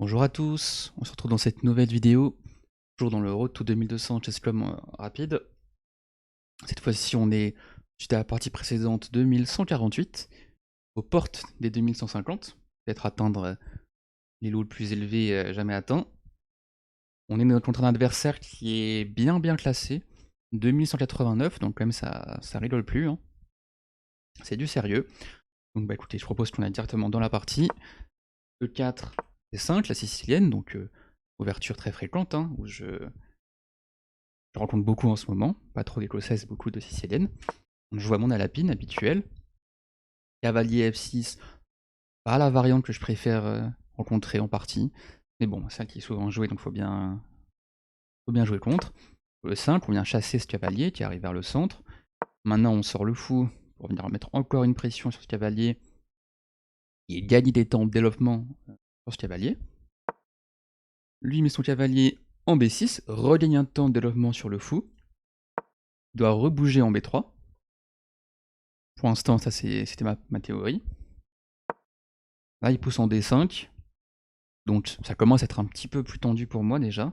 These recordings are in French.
Bonjour à tous, on se retrouve dans cette nouvelle vidéo, toujours dans le Road to 2200 chess club rapide. Cette fois-ci on est, suite à la partie précédente, 2148, aux portes des 2150, peut-être atteindre les lots le plus élevés jamais atteints. On est contre un adversaire qui est bien classé, 2189, donc quand même ça rigole plus, hein. C'est du sérieux. Donc bah écoutez, je propose qu'on aille directement dans la partie. E4, C5, la sicilienne, donc ouverture très fréquente, hein, où je rencontre beaucoup en ce moment, pas trop d'écossaises, beaucoup de siciliennes. Je joue à mon alapine habituel. Cavalier F6, pas la variante que je préfère rencontrer en partie. Mais bon, c'est celle qui est souvent jouée, donc faut bien jouer contre. E5, on vient chasser ce cavalier qui arrive vers le centre. Maintenant, on sort le fou pour venir mettre encore une pression sur ce cavalier. Il gagne des temps de développement sur ce cavalier. Lui met son cavalier en B6, regagne un temps de développement sur le fou. Il doit rebouger en B3. Pour l'instant, ça c'était ma théorie. Là, il pousse en D5. Donc ça commence à être un petit peu plus tendu pour moi déjà.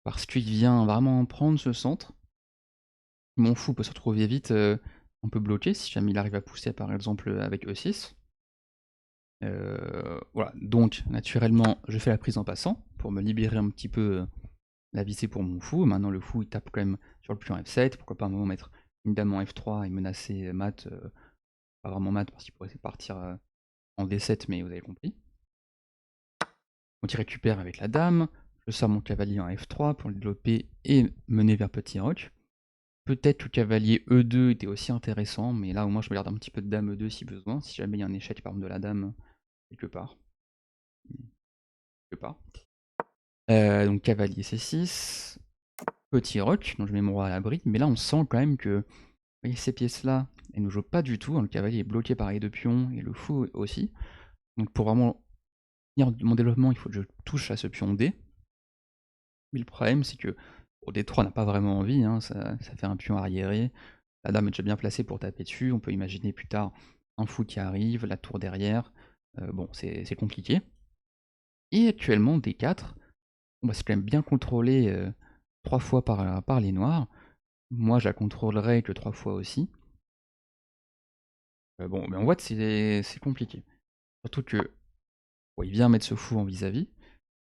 Parce qu'il vient vraiment prendre ce centre. Mon fou peut se retrouver vite un peu bloqué si jamais il arrive à pousser par exemple avec E6. Voilà, donc naturellement je fais la prise en passant pour me libérer un petit peu la visée pour mon fou. Maintenant le fou il tape quand même sur le pion F7, pourquoi pas à un moment mettre une dame en F3 et menacer mat, pas vraiment mat parce qu'il pourrait partir en D7 mais vous avez compris. Donc il récupère avec la dame, je sors mon cavalier en F3 pour le développer et mener vers petit roc. Peut-être que cavalier E2 était aussi intéressant, mais là au moins je me garde un petit peu de dame E2 si besoin, si jamais il y a un échec par exemple de la dame quelque part. Quelque part. Donc cavalier C6, petit roc, donc je mets mon roi à l'abri, mais là on sent quand même que vous voyez, ces pièces-là, elles ne jouent pas du tout, hein, le cavalier est bloqué par les deux pions et le fou aussi. Donc pour vraiment finir mon développement, il faut que je touche à ce pion D. Mais le problème, c'est que D3 n'a pas vraiment envie, hein, ça fait un pion arriéré. La dame est déjà bien placée pour taper dessus. On peut imaginer plus tard un fou qui arrive, la tour derrière. Bon, c'est compliqué. Et actuellement, D4, bon, bah, c'est quand même bien contrôlé 3 fois par les noirs. Moi, je la contrôlerai que 3 fois aussi. Bon, mais on voit que c'est compliqué. Surtout que bon, il vient mettre ce fou en vis-à-vis.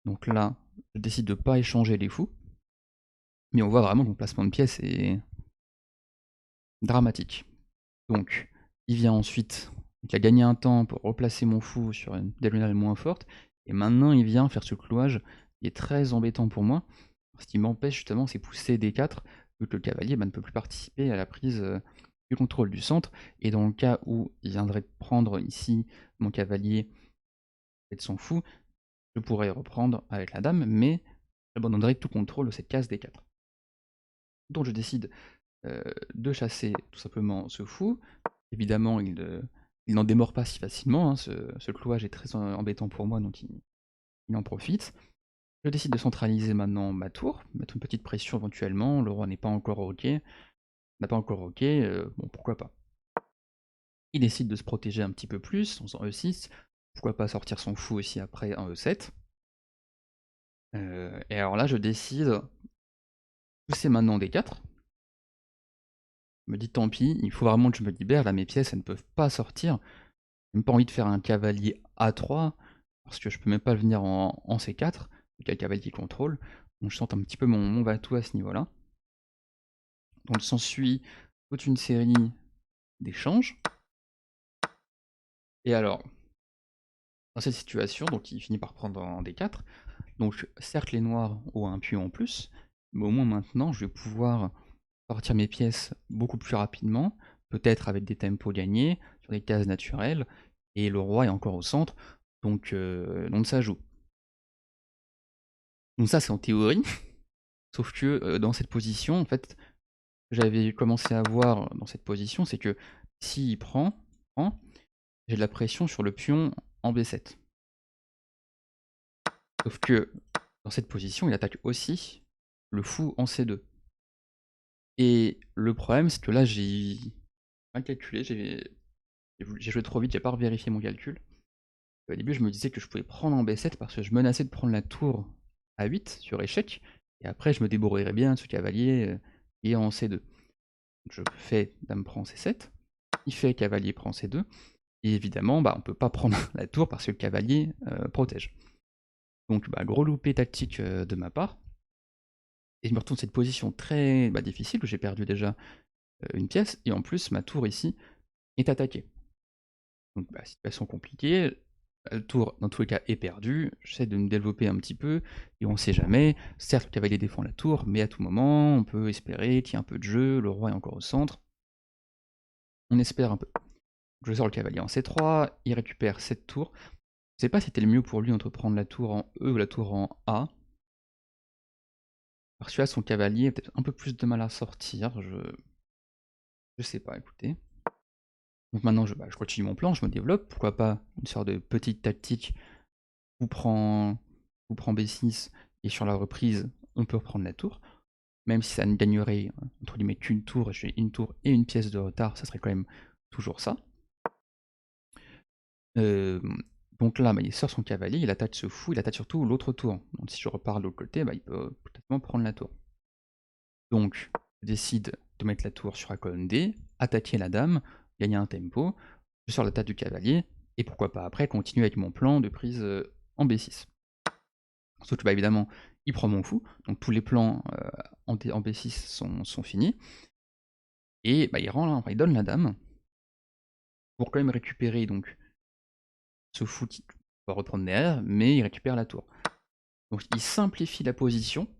Donc là, je décide de pas échanger les fous. Mais on voit vraiment que mon placement de pièces est dramatique. Donc, il vient ensuite, il a gagné un temps pour replacer mon fou sur une diagonale moins forte, et maintenant il vient faire ce clouage qui est très embêtant pour moi, parce qu'il m'empêche justement, c'est pousser D4, vu que le cavalier ne peut plus participer à la prise du contrôle du centre, et dans le cas où il viendrait prendre ici mon cavalier et de son fou, je pourrais reprendre avec la dame, mais j'abandonnerai tout contrôle de cette case D4. Donc je décide de chasser tout simplement ce fou. Évidemment, il n'en démord pas si facilement, hein, ce clouage est très embêtant pour moi, donc il en profite. Je décide de centraliser maintenant ma tour, mettre une petite pression éventuellement, le roi n'est pas encore OK, n'a pas encore OK, bon pourquoi pas. Il décide de se protéger un petit peu plus en faisant E6, pourquoi pas sortir son fou aussi après un E7. Et alors là je décide de pousser maintenant D4. Je me dis tant pis, il faut vraiment que je me libère, là mes pièces elles ne peuvent pas sortir. J'ai même pas envie de faire un cavalier A3, parce que je peux même pas venir en C4, vu qu'il y a le cavalier qui contrôle. Donc je sens un petit peu mon va-tout à ce niveau-là. Donc s'ensuit toute une série d'échanges. Et alors, dans cette situation, donc il finit par prendre en D4. Donc certes les noirs ont un pion en plus, mais au moins maintenant je vais pouvoir sortir mes pièces beaucoup plus rapidement, peut-être avec des tempos gagnés, sur des cases naturelles, et le roi est encore au centre, donc ça joue. Donc ça c'est en théorie, sauf que dans cette position, en fait, j'avais commencé à voir dans cette position, c'est que s'il prend, j'ai de la pression sur le pion en B7. Sauf que dans cette position, il attaque aussi le fou en C2. Et le problème, c'est que là, j'ai mal calculé, j'ai joué trop vite, j'ai pas revérifié mon calcul. Au début, je me disais que je pouvais prendre en B7 parce que je menaçais de prendre la tour à 8 sur échec, et après je me débrouillerais bien de ce cavalier qui est en C2. Je fais dame prend C7, il fait cavalier prend C2, et évidemment, bah, on peut pas prendre la tour parce que le cavalier protège. Donc, bah, gros loupé tactique de ma part, et je me retrouve dans cette position très difficile où j'ai perdu déjà une pièce, et en plus ma tour ici est attaquée. Donc, bah, situation compliquée. Le tour, dans tous les cas, est perdu. J'essaie de me développer un petit peu, et on sait jamais. Certes, le cavalier défend la tour, mais à tout moment, on peut espérer qu'il y ait un peu de jeu, le roi est encore au centre. On espère un peu. Je sors le cavalier en C3, il récupère cette tour. Je sais pas si c'était le mieux pour lui entre prendre la tour en E ou la tour en A. Parce que là, son cavalier a peut-être un peu plus de mal à sortir, je sais pas, écoutez. Donc maintenant, je continue mon plan, je me développe, pourquoi pas une sorte de petite tactique où prend B6, et sur la reprise, on peut reprendre la tour. Même si ça ne gagnerait, entre guillemets, qu'une tour, j'ai une tour et une pièce de retard, ça serait quand même toujours ça. Donc là, il sort son cavalier, il attaque ce fou, il attaque surtout l'autre tour. Donc si je repars de l'autre côté, il peut potentiellement prendre la tour. Donc, je décide de mettre la tour sur la colonne D, attaquer la dame, gagner un tempo, je sors l'attaque du cavalier, et pourquoi pas après continuer avec mon plan de prise en B6. Sauf que évidemment, il prend mon fou, donc tous les plans en B6 sont finis, et il donne la dame, pour quand même récupérer donc ce fou qui va reprendre derrière, mais il récupère la tour. Donc il simplifie la position,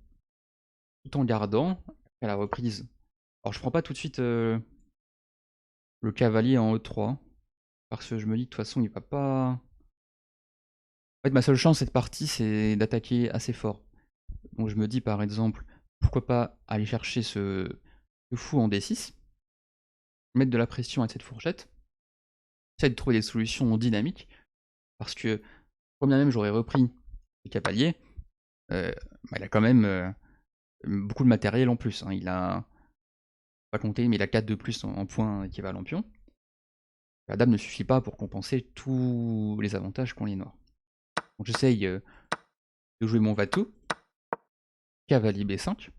tout en gardant, à la reprise. Alors je prends pas tout de suite le cavalier en E3, parce que je me dis de toute façon il va pas... En fait ma seule chance cette partie c'est d'attaquer assez fort. Donc je me dis par exemple, pourquoi pas aller chercher ce fou en D6, mettre de la pression à cette fourchette, essayer de trouver des solutions dynamiques, parce que quand bien même j'aurais repris le cavalier, il a quand même beaucoup de matériel en plus, hein. Il a, pas compté, mais il a 4 de plus en points équivalent pion. La dame ne suffit pas pour compenser tous les avantages qu'ont les noirs. Donc j'essaye de jouer mon Vatou, cavalier B5.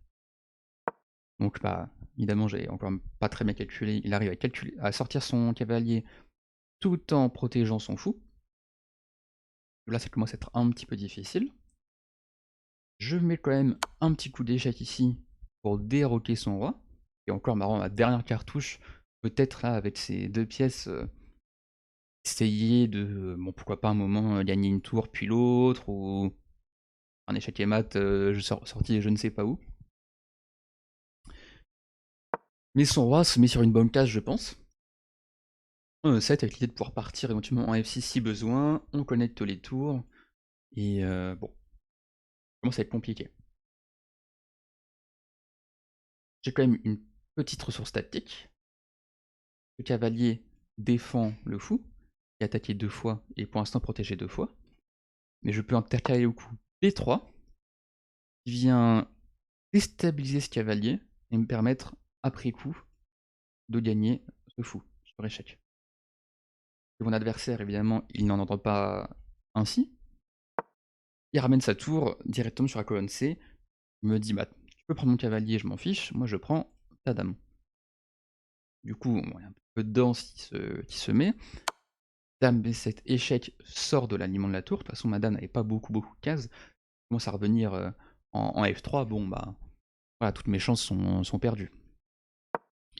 Donc évidemment j'ai encore pas très bien calculé, il arrive à sortir son cavalier tout en protégeant son fou. Là ça commence à être un petit peu difficile. Je mets quand même un petit coup d'échec ici pour déroquer son roi. Et encore marrant, ma dernière cartouche, peut-être là avec ces deux pièces, essayer de, bon pourquoi pas un moment gagner une tour puis l'autre, ou un échec et mat, sorti je ne sais pas où. Mais son roi se met sur une bonne case je pense. En E7 avec l'idée de pouvoir partir éventuellement en F6 si besoin, on connecte les tours, et bon, ça commence à être compliqué. J'ai quand même une petite ressource tactique. Le cavalier défend le fou, qui est attaqué 2 fois et pour l'instant protégé 2 fois. Mais je peux intercaler au coup B3, qui vient déstabiliser ce cavalier et me permettre, après coup, de gagner ce fou sur échec. Et mon adversaire, évidemment, il n'en entend pas ainsi. Il ramène sa tour directement sur la colonne C. Il me dit, tu peux prendre mon cavalier, je m'en fiche, moi je prends ta dame. Du coup, il y a un peu de danse qui se met. Dame B7, échec, sort de l'alignement de la tour. De toute façon, ma dame n'avait pas beaucoup de cases. Commence à revenir en F3. Bon, voilà, toutes mes chances sont perdues.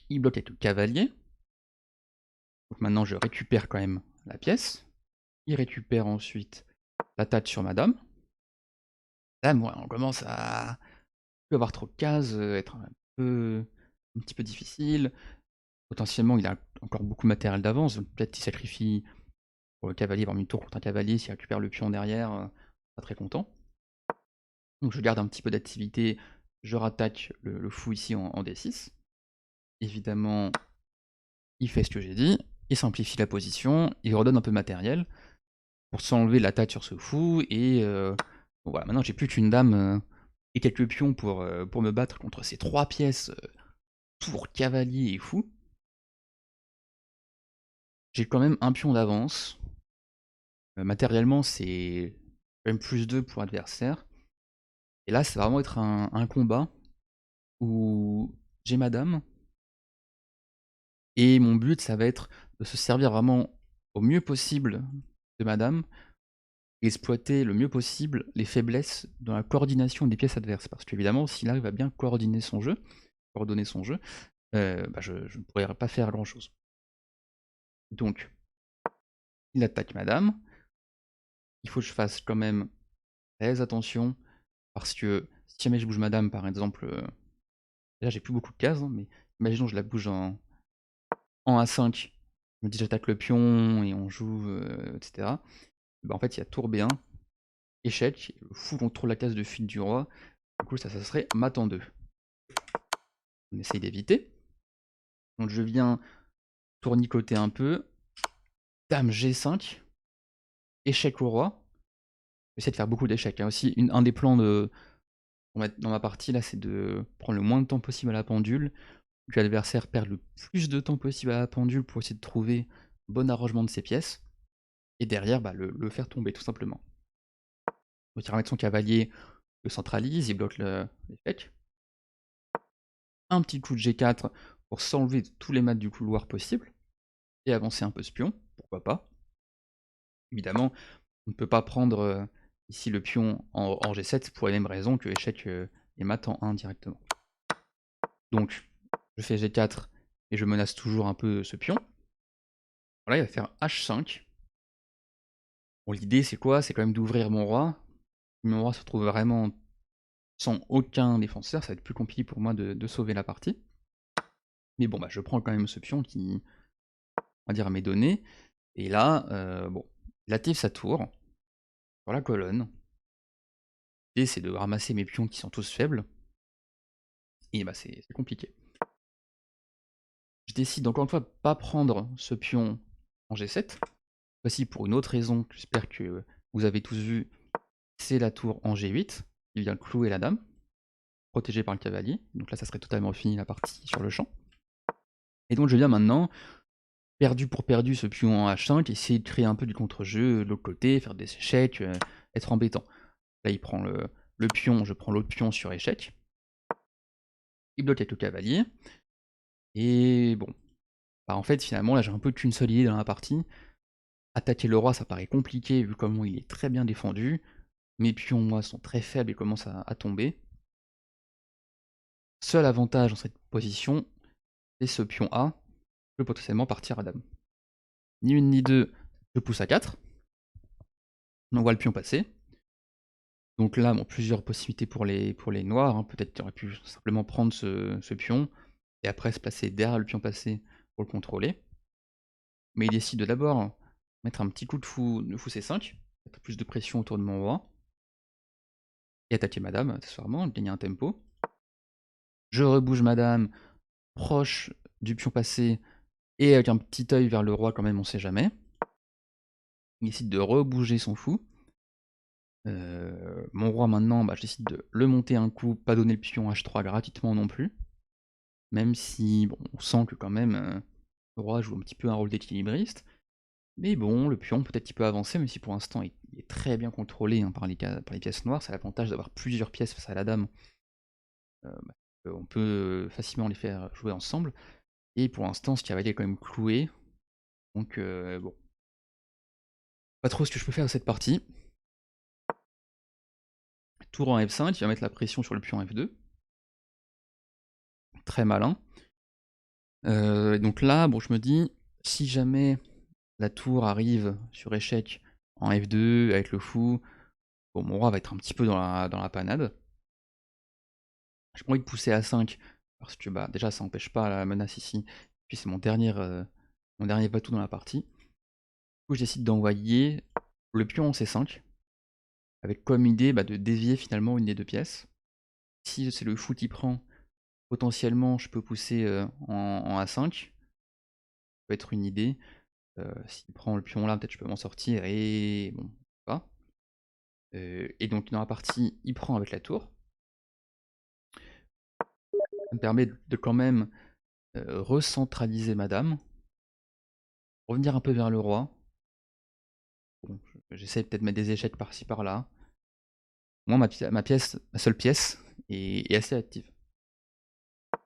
Il bloque avec le cavalier. Donc maintenant, je récupère quand même la pièce. Il récupère ensuite l'attaque sur ma dame. Là, on commence à avoir trop de cases, être un petit peu difficile. Potentiellement, il a encore beaucoup de matériel d'avance, donc peut-être qu'il sacrifie pour le cavalier, avoir une tour contre un cavalier, s'il récupère le pion derrière, pas très content. Donc je garde un petit peu d'activité, je rattaque le fou ici en D6. Évidemment, il fait ce que j'ai dit, il simplifie la position, il redonne un peu de matériel pour s'enlever l'attaque sur ce fou, et bon, voilà, maintenant j'ai plus qu'une dame et quelques pions pour me battre contre ces 3 pièces, tour, cavalier et fou. J'ai quand même un pion d'avance. Matériellement, c'est quand même +2 pour l'adversaire. Et là, ça va vraiment être un combat où j'ai ma dame et mon but, ça va être de se servir vraiment au mieux possible de ma dame et exploiter le mieux possible les faiblesses dans la coordination des pièces adverses. Parce qu'évidemment, s'il arrive à bien coordonner son jeu, bah, je ne pourrais pas faire grand-chose. Donc, il attaque ma dame. Il faut que je fasse quand même très attention parce que si jamais je bouge ma dame, par exemple, là j'ai plus beaucoup de cases, hein, mais imaginons je la bouge en A5, je me dis j'attaque le pion et on joue, et cetera. Bah, en fait, il y a tour B1, échec, le fou contrôle la case de fuite du roi. Du coup, ça serait mat en 2. On essaye d'éviter. Donc je viens tournicoter un peu. Dame G5, échec au roi. J'essaie de faire beaucoup d'échecs, hein. Aussi, un des plans dans ma partie là, c'est de prendre le moins de temps possible à la pendule, que l'adversaire perde le plus de temps possible à la pendule pour essayer de trouver un bon arrangement de ses pièces, et derrière, bah, le faire tomber tout simplement. Donc il va mettre son cavalier, le centralise, il bloque l'échec. Un petit coup de G4 pour s'enlever tous les mates du couloir possible, et avancer un peu ce pion, pourquoi pas. Évidemment, on ne peut pas prendre ici le pion en G7 pour les mêmes raisons que échec et mat en 1 directement. Donc, je fais G4 et je menace toujours un peu ce pion. Voilà, il va faire H5. Bon, l'idée c'est quoi? C'est quand même d'ouvrir mon roi. Si mon roi se retrouve vraiment sans aucun défenseur, ça va être plus compliqué pour moi de sauver la partie. Mais bon, bah, je prends quand même ce pion qui, on va dire, m'est donné. Et là, bon, il active sa tour sur la colonne. L'idée c'est de ramasser mes pions qui sont tous faibles. Et bah c'est compliqué. Je décide encore une fois de pas prendre ce pion en G7. Voici pour une autre raison que j'espère que vous avez tous vu, c'est la tour en G8, qui vient clouer la dame, protégée par le cavalier. Donc là, ça serait totalement fini la partie sur le champ. Et donc je viens maintenant, perdu pour perdu, ce pion en H5, essayer de créer un peu du contre-jeu de l'autre côté, faire des échecs, être embêtant. Là, il prend le pion, je prends l'autre pion sur échec. Il bloque avec le cavalier. Et bon, bah en fait, finalement, là, j'ai un peu qu'une seule idée dans la partie. Attaquer le roi, ça paraît compliqué vu comment il est très bien défendu. Mes pions, moi, sont très faibles et commencent à tomber. Seul avantage dans cette position, c'est ce pion A, qui peut potentiellement partir à dame. Ni une ni deux, je pousse à 4. On voit le pion passer. Donc là, bon, plusieurs possibilités pour les noirs, hein. Peut-être qu'il aurait pu simplement prendre ce pion, et après se placer derrière le pion passé pour le contrôler. Mais il décide de d'abord mettre un petit coup de fou C5, mettre plus de pression autour de mon roi, et attaquer madame, accessoirement, gagner un tempo. Je rebouge madame, proche du pion passé, et avec un petit œil vers le roi quand même, on sait jamais. Il décide de rebouger son fou. Mon roi maintenant, bah, je décide de le monter un coup, pas donner le pion H3 gratuitement non plus. Même si, bon, on sent que quand même, le roi joue un petit peu un rôle d'équilibriste. Mais bon, le pion, peut-être qu'il peut avancer, même si pour l'instant il est très bien contrôlé, hein, par les pièces noires. C'est l'avantage d'avoir plusieurs pièces face à la dame. Bah, on peut facilement les faire jouer ensemble. Et pour l'instant, ce cavalier est quand même cloué. Donc bon. Pas trop ce que je peux faire de cette partie. Tour en F5, il va mettre la pression sur le pion F2. Très malin. Donc là, bon, je me dis, si jamais la tour arrive sur échec en F2 avec le fou, bon, mon roi va être un petit peu dans la panade. J'ai pas envie de pousser à 5 parce que bah, déjà ça n'empêche pas la menace ici. Puis c'est mon dernier bateau dans la partie. Du coup, je décide d'envoyer le pion en C5 avec comme idée, bah, de dévier finalement une des deux pièces. Si c'est le fou qui prend, potentiellement je peux pousser en A5. Ça peut être une idée. S'il prend le pion là, peut-être je peux m'en sortir et bon, pas. Et donc dans la partie, il prend avec la tour. Ça me permet de quand même recentraliser madame, revenir un peu vers le roi. Bon, J'essaie peut-être de mettre des échecs par-ci par-là. Moi, ma seule pièce est assez active.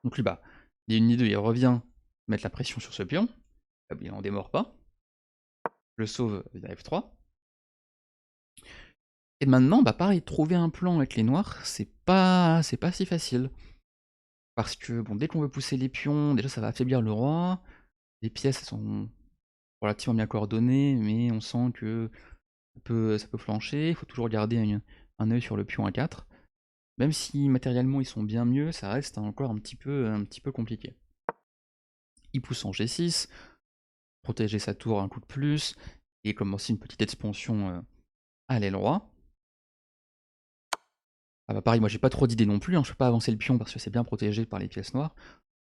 Donc lui, bah, ni une ni deux, il revient mettre la pression sur ce pion. Il en démord pas. Je le sauve via F3. Et maintenant, bah pareil, trouver un plan avec les noirs, c'est pas si facile. Parce que bon, dès qu'on veut pousser les pions, déjà ça va affaiblir le roi. Les pièces elles sont relativement bien coordonnées, mais on sent que ça peut flancher. Il faut toujours garder un œil sur le pion A4. Même si matériellement ils sont bien mieux, ça reste encore un petit peu compliqué. Il pousse en G6, protéger sa tour un coup de plus, et comme aussi une petite expansion à l'aile roi. Ah bah pareil, moi j'ai pas trop d'idées non plus, hein, je peux pas avancer le pion parce que c'est bien protégé par les pièces noires.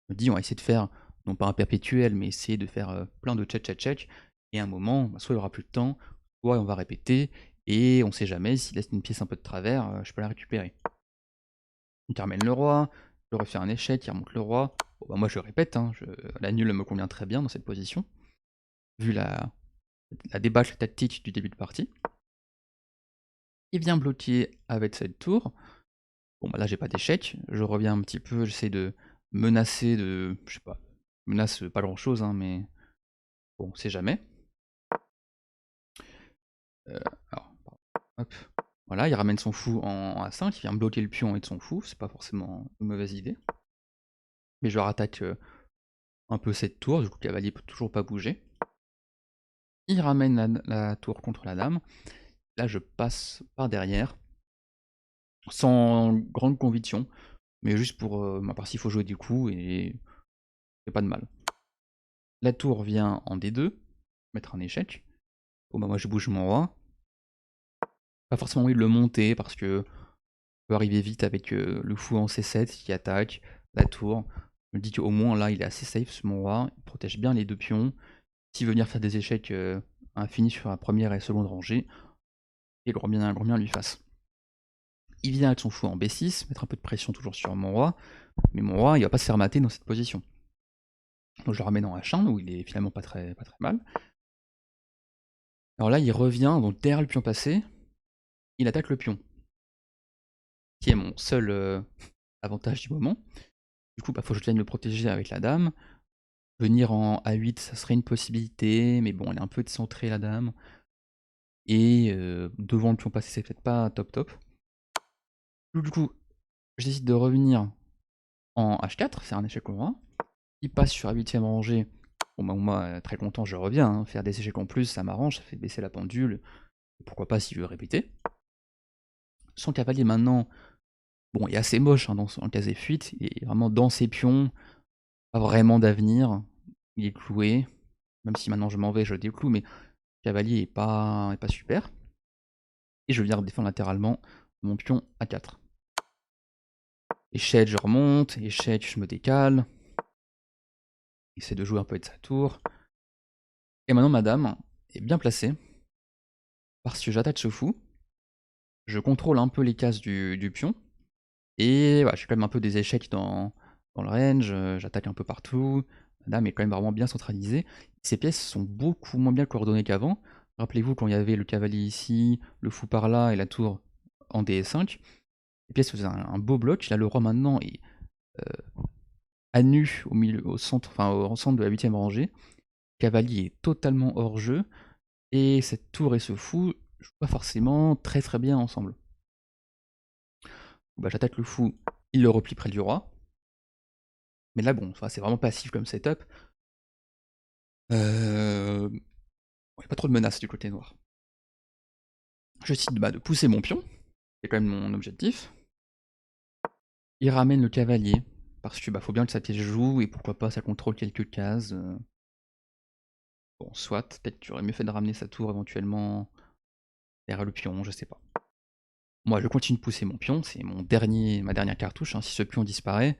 Je me dis on va essayer de faire, non pas un perpétuel, mais essayer de faire plein de check, et à un moment, bah, soit il y aura plus de temps, soit on va répéter, et on sait jamais, s'il laisse une pièce un peu de travers, je peux la récupérer. Il ramène le roi, je refais un échec, il remonte le roi. Bon, bah moi je répète, hein, la nulle me convient très bien dans cette position, vu la débâcle tactique du début de partie. Il vient bloquer avec cette tour. Bon bah là j'ai pas d'échec, je reviens un petit peu, j'essaie de menacer de. Je sais pas, menace pas grand chose, hein, mais bon, on sait jamais. Alors, hop. Voilà, il ramène son fou en A5, il vient bloquer le pion avec son fou, c'est pas forcément une mauvaise idée. Mais je rattaque un peu cette tour, du coup le cavalier peut toujours pas bouger. Il ramène la tour contre la dame. Là je passe par derrière, sans grande conviction, mais juste pour ma partie il faut jouer du coup et c'est pas de mal. La tour vient en D2, mettre un échec. Bon bah moi je bouge mon roi. Pas forcément envie de le monter parce que on peut arriver vite avec le fou en C7 qui attaque, la tour. Je me dis qu'au moins là il est assez safe ce mon roi, il protège bien les deux pions. S'il veut venir faire des échecs infinis sur la première et seconde rangée, et grand bien lui fasse. Il vient avec son fou en B6, mettre un peu de pression toujours sur mon roi, mais mon roi il va pas se faire mater dans cette position. Donc je le ramène en H1 où il est finalement pas très mal. Alors là il revient, donc derrière le pion passé, il attaque le pion, qui est mon seul avantage du moment. Du coup, bah, faut que je vienne le protéger avec la dame. Venir en A8, ça serait une possibilité, mais bon, elle est un peu excentrée la dame. Et devant le pion passé, c'est peut-être pas top. Du coup, je décide de revenir en H4, c'est un échec au roi. Il passe sur la 8ème rangée. Bon bah moi, très content, je reviens. Hein. Faire des échecs en plus, ça m'arrange, ça fait baisser la pendule. Et pourquoi pas s'il veut répéter. Son cavalier maintenant, bon, il est assez moche hein, dans son casé fuite. Il est vraiment dans ses pions, pas vraiment d'avenir. Il est cloué. Même si maintenant je m'en vais, je le décloue, mais le cavalier est pas super. Et je viens défendre latéralement mon pion A4. Échec, je remonte. Échec, je me décale. Essaie de jouer un peu avec sa tour. Et maintenant, ma dame est bien placée. Parce que j'attaque ce fou. Je contrôle un peu les cases du pion. Et voilà, j'ai quand même un peu des échecs dans le range. J'attaque un peu partout. La dame est quand même vraiment bien centralisée. Ces pièces sont beaucoup moins bien coordonnées qu'avant. Rappelez-vous quand il y avait le cavalier ici, le fou par là et la tour en DS5. Les pièces faisaient un beau bloc. Là, le roi maintenant est à nu au milieu, au centre de la 8ème rangée. Le cavalier est totalement hors jeu. Et cette tour et ce fou jouent pas forcément très bien ensemble. Bah, j'attaque le fou, il le replie près du roi. Mais là, bon, c'est vraiment passif comme setup. Il n'y a pas trop de menaces du côté noir. Je décide de pousser mon pion, c'est quand même mon objectif. Il ramène le cavalier, parce que faut bien que sa pièce joue, et pourquoi pas ça contrôle quelques cases. Bon, soit, peut-être qu'il aurait mieux fait de ramener sa tour éventuellement derrière le pion, je sais pas. Moi, je continue de pousser mon pion, c'est ma dernière cartouche. Hein. Si ce pion disparaît,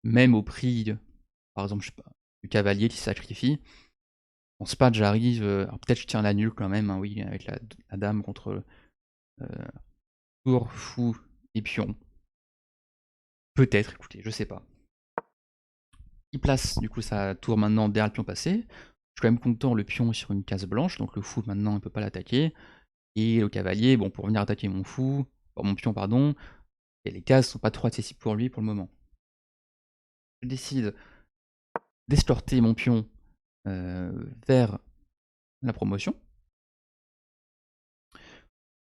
même au prix, par exemple, je sais pas, du cavalier qui se sacrifie, en spad, j'arrive. Alors peut-être je tiens la nulle quand même, hein, oui, avec la dame contre tour, fou et pion. Peut-être, écoutez, je sais pas. Il place du coup sa tour maintenant derrière le pion passé. Je suis quand même content, le pion est sur une case blanche, donc le fou maintenant il peut pas l'attaquer. Et le cavalier, bon, pour venir attaquer mon pion, pardon, et les cases sont pas trop accessibles pour lui pour le moment. Je décide d'escorter mon pion vers la promotion.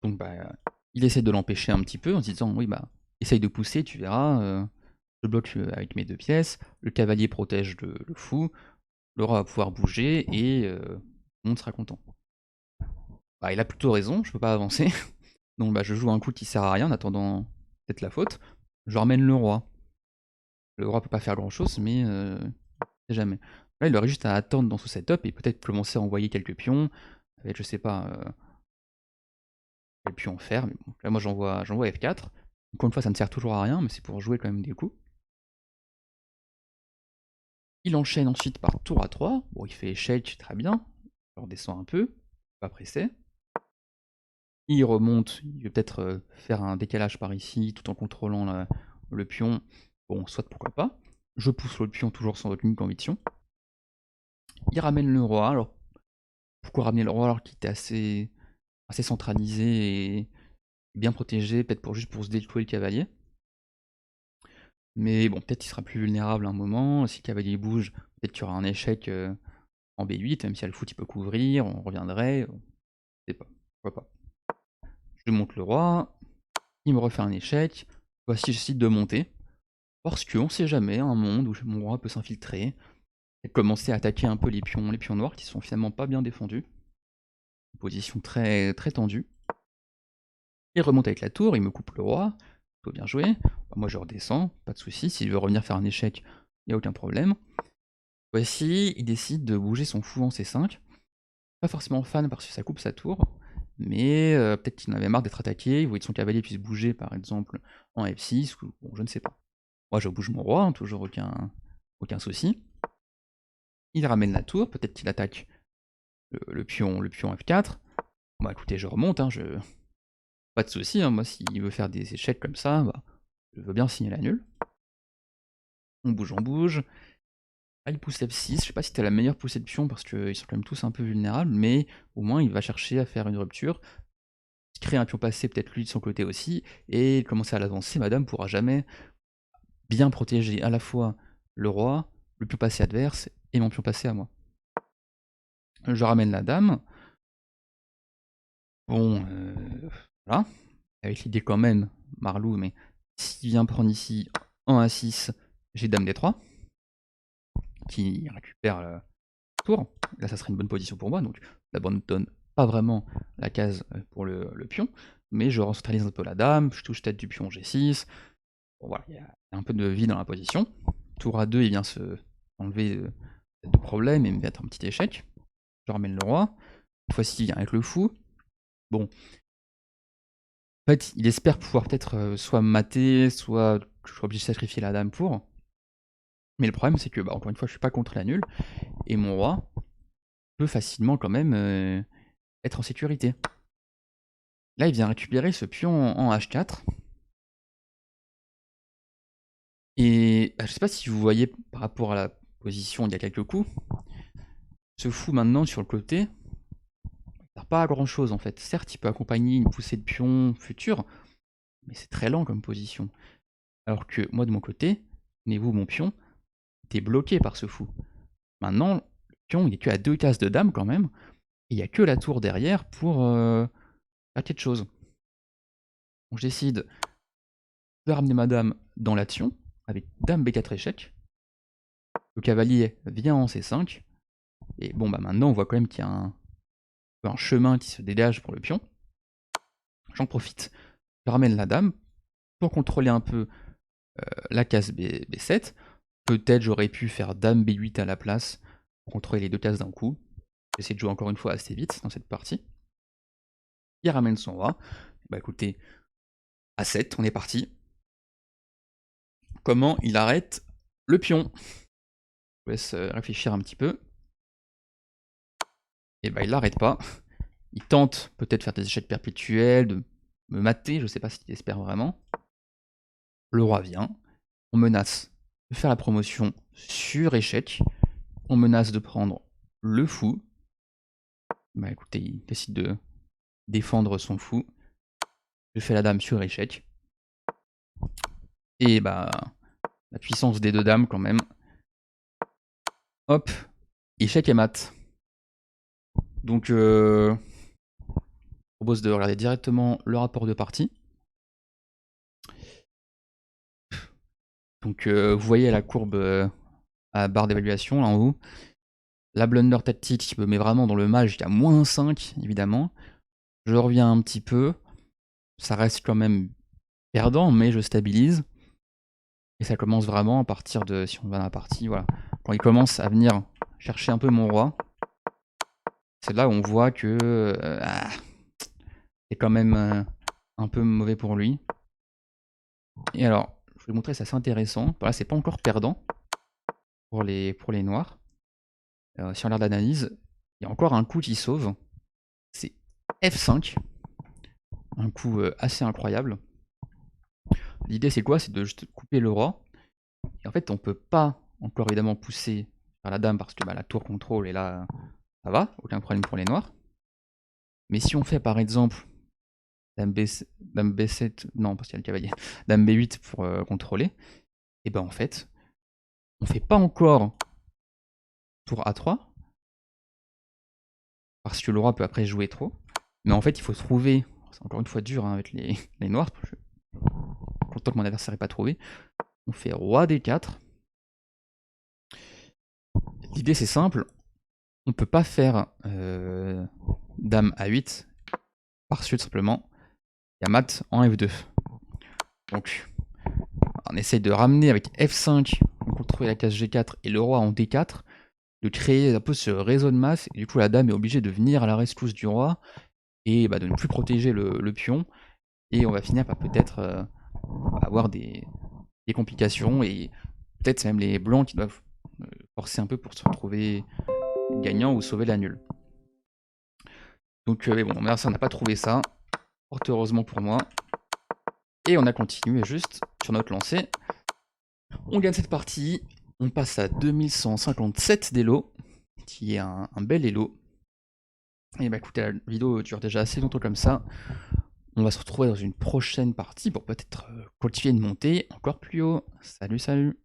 Donc bah, il essaie de l'empêcher un petit peu en se disant: «Oui, bah, essaye de pousser, tu verras, je bloque, avec mes 2 pièces, le cavalier protège le fou, le roi va pouvoir bouger et tout le monde sera content». Bah, il a plutôt raison, je peux pas avancer. Donc bah, je joue un coup qui sert à rien en attendant peut-être la faute. Je ramène le roi. Le roi peut pas faire grand-chose, mais on sait jamais. Là, il aurait juste à attendre dans ce setup et peut-être commencer à envoyer quelques pions avec, je sais pas, quel pion faire, mais bon, là moi j'envoie F4. Encore une fois, ça ne sert toujours à rien, mais c'est pour jouer quand même des coups. Il enchaîne ensuite par tour à 3. Bon, il fait échec, très bien. Il redescend un peu, pas pressé. Il remonte, il veut peut-être faire un décalage par ici tout en contrôlant le pion. Bon, soit pourquoi pas. Je pousse l'autre pion toujours sans aucune conviction. Il ramène le roi. Alors, pourquoi ramener le roi alors qu'il était assez centralisé et bien protégé, peut-être juste pour se déclouer le cavalier. Mais bon, peut-être qu'il sera plus vulnérable à un moment. Si le cavalier bouge, peut-être qu'il y aura un échec en B8, même si le foot il peut couvrir, on reviendrait. Je sais pas, pourquoi pas. Je monte le roi, il me refait un échec. Voici, je décide de monter. Parce qu'on sait jamais, un monde où mon roi peut s'infiltrer et commencer à attaquer un peu les pions noirs qui sont finalement pas bien défendus. Une position très, très tendue. Il remonte avec la tour, il me coupe le roi. Faut bien jouer. Bah, moi je redescends, pas de souci. S'il veut revenir faire un échec, il n'y a aucun problème. Voici, il décide de bouger son fou en C5. Pas forcément fan parce que ça coupe sa tour, mais peut-être qu'il en avait marre d'être attaqué, il voulait que son cavalier puisse bouger par exemple en F6, ou bon, je ne sais pas. Moi je bouge mon roi, hein, toujours aucun souci. Il ramène la tour, peut-être qu'il attaque le pion F4. Bah écoutez, je remonte, hein, pas de souci, hein, moi s'il veut faire des échecs comme ça, bah, je veux bien signer la nulle. On bouge. Ah, il pousse F6, je sais pas si c'était la meilleure poussée de pion parce qu'ils sont quand même tous un peu vulnérables, mais au moins il va chercher à faire une rupture, créer un pion passé peut-être lui de son côté aussi, et commencer à l'avancer. Madame pourra jamais bien protéger à la fois le roi, le pion passé adverse et mon pion passé à moi. Je ramène la dame. Bon, voilà. Avec l'idée quand même, Marlou, mais s'il vient prendre ici en A6, j'ai dame D3, qui récupère la tour. Là, ça serait une bonne position pour moi, donc j'abandonne pas vraiment la case pour le pion, mais je recentralise un peu la dame, je touche tête du pion G6. Bon, voilà, il y a un peu de vie dans la position. Tour A2, il vient se enlever de problème et me mettre un petit échec. Je ramène le roi. Cette fois-ci, il vient avec le fou. Bon. En fait, il espère pouvoir peut-être soit mater, soit que je sois obligé de sacrifier la dame pour. Mais le problème, c'est que, bah, encore une fois, je suis pas contre la nulle. Et mon roi peut facilement quand même être en sécurité. Là, il vient récupérer ce pion en H4. Et bah, je sais pas si vous voyez par rapport à la position il y a quelques coups. Ce fou maintenant sur le côté, il sert pas à grand chose en fait. Certes, il peut accompagner une poussée de pion future, mais c'est très lent comme position. Alors que moi de mon côté, tenez-vous mon pion, était bloqué par ce fou. Maintenant, le pion il est que à 2 cases de dame quand même, et il n'y a que la tour derrière pour faire quelque chose. Donc je décide de ramener ma dame dans l'action, avec dame B4 échec. Le cavalier vient en C5, et bon bah maintenant on voit quand même qu'il y a un chemin qui se dégage pour le pion. J'en profite, je ramène la dame pour contrôler un peu la case B7. Peut-être j'aurais pu faire dame B8 à la place pour contrôler les 2 cases d'un coup. J'essaie de jouer encore une fois assez vite dans cette partie. Il ramène son roi. Bah écoutez, A7, on est parti. Comment il arrête le pion? Je vous laisse réfléchir un petit peu. Et bah il l'arrête pas. Il tente peut-être faire des échecs perpétuels, de me mater, je sais pas s'il espère vraiment. Le roi vient. On menace de faire la promotion sur échec. On menace de prendre le fou. Bah écoutez, il décide de Défendre son fou. Je fais la dame sur échec. Et bah, la puissance des 2 dames quand même. Hop, échec et mat. Donc, je propose de regarder directement le rapport de partie. Donc, vous voyez la courbe à barre d'évaluation là en haut. La blunder tactique me met vraiment dans le mal jusqu'à -5, évidemment. Je reviens un petit peu. Ça reste quand même perdant, mais je stabilise. Et ça commence vraiment à partir de, si on va dans la partie, voilà. Quand il commence à venir chercher un peu mon roi, c'est là où on voit que c'est quand même un peu mauvais pour lui. Et alors, je vais vous montrer, c'est assez intéressant. Voilà, c'est pas encore perdant pour les noirs. Si on regarde l'analyse, il y a encore un coup qui sauve. C'est F5. Un coup assez incroyable. L'idée c'est quoi? C'est de juste couper le roi. Et en fait, on peut pas encore évidemment pousser vers la dame parce que bah, la tour contrôle et là, ça va, aucun problème pour les noirs. Mais si on fait par exemple dame B7, non, parce qu'il y a le cavalier, dame B8 pour contrôler, et ben en fait, on fait pas encore tour A3, parce que le roi peut après jouer trop, mais en fait, il faut trouver, c'est encore une fois dur hein, avec les noirs, content que mon adversaire n'ait pas trouvé, on fait roi D4. L'idée c'est simple, on peut pas faire dame A8, parce que tout simplement, il y a mat en F2. Donc, on essaye de ramener avec F5, on contrôle la case G4 et le roi en D4, de créer un peu ce réseau de masse, et du coup la dame est obligée de venir à la rescousse du roi, et bah, de ne plus protéger le pion, et on va finir par peut-être avoir des complications, et peut-être même les blancs qui doivent forcer un peu pour se retrouver gagnant ou sauver la nulle. Donc mais bon, on n'a pas trouvé ça, fort heureusement pour moi. Et on a continué juste sur notre lancée. On gagne cette partie, on passe à 2157 d'élo, qui est un bel élo. Et bah écoutez, la vidéo dure déjà assez longtemps comme ça. On va se retrouver dans une prochaine partie pour peut-être continuer de monter encore plus haut. Salut, salut!